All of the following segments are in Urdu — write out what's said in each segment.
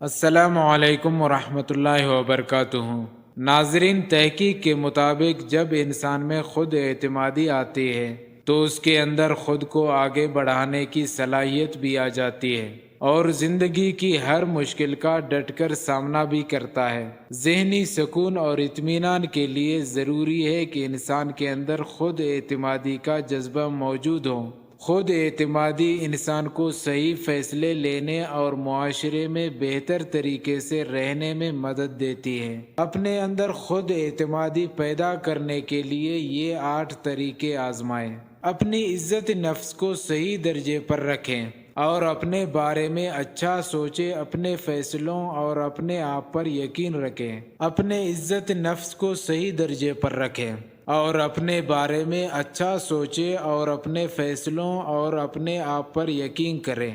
السلام علیکم ورحمۃ اللہ وبرکاتہ۔ ناظرین، تحقیق کے مطابق جب انسان میں خود اعتمادی آتی ہے تو اس کے اندر خود کو آگے بڑھانے کی صلاحیت بھی آ جاتی ہے اور زندگی کی ہر مشکل کا ڈٹ کر سامنا بھی کرتا ہے۔ ذہنی سکون اور اطمینان کے لیے ضروری ہے کہ انسان کے اندر خود اعتمادی کا جذبہ موجود ہو۔ خود اعتمادی انسان کو صحیح فیصلے لینے اور معاشرے میں بہتر طریقے سے رہنے میں مدد دیتی ہے۔ اپنے اندر خود اعتمادی پیدا کرنے کے لیے یہ 8 طریقے آزمائیں۔ اپنی عزت نفس کو صحیح درجے پر رکھیں اور اپنے بارے میں اچھا سوچیں۔ اپنے فیصلوں اور اپنے آپ پر یقین رکھیں۔ اپنے عزت نفس کو صحیح درجے پر رکھیں اور اپنے بارے میں اچھا سوچیں اور اپنے فیصلوں اور اپنے آپ پر یقین کریں۔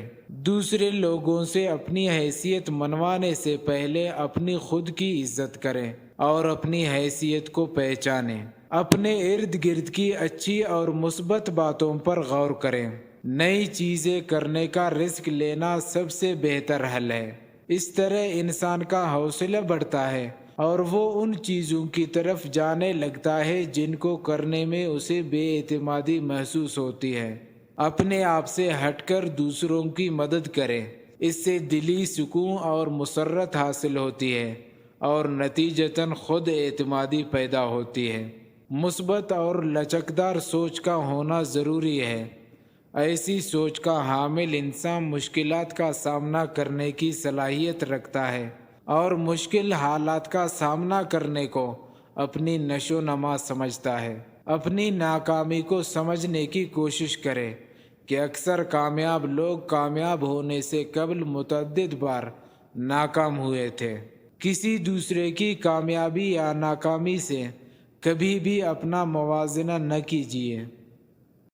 دوسرے لوگوں سے اپنی حیثیت منوانے سے پہلے اپنی خود کی عزت کریں اور اپنی حیثیت کو پہچانیں۔ اپنے ارد گرد کی اچھی اور مثبت باتوں پر غور کریں۔ نئی چیزیں کرنے کا رسک لینا سب سے بہتر حل ہے۔ اس طرح انسان کا حوصلہ بڑھتا ہے اور وہ ان چیزوں کی طرف جانے لگتا ہے جن کو کرنے میں اسے بے اعتمادی محسوس ہوتی ہے۔ اپنے آپ سے ہٹ کر دوسروں کی مدد کریں۔ اس سے دلی سکون اور مسرت حاصل ہوتی ہے اور نتیجتاً خود اعتمادی پیدا ہوتی ہے۔ مثبت اور لچکدار سوچ کا ہونا ضروری ہے۔ ایسی سوچ کا حامل انسان مشکلات کا سامنا کرنے کی صلاحیت رکھتا ہے اور مشکل حالات کا سامنا کرنے کو اپنی نشو و نما سمجھتا ہے۔ اپنی ناکامی کو سمجھنے کی کوشش کریں کہ اکثر کامیاب لوگ کامیاب ہونے سے قبل متعدد بار ناکام ہوئے تھے۔ کسی دوسرے کی کامیابی یا ناکامی سے کبھی بھی اپنا موازنہ نہ کیجیے۔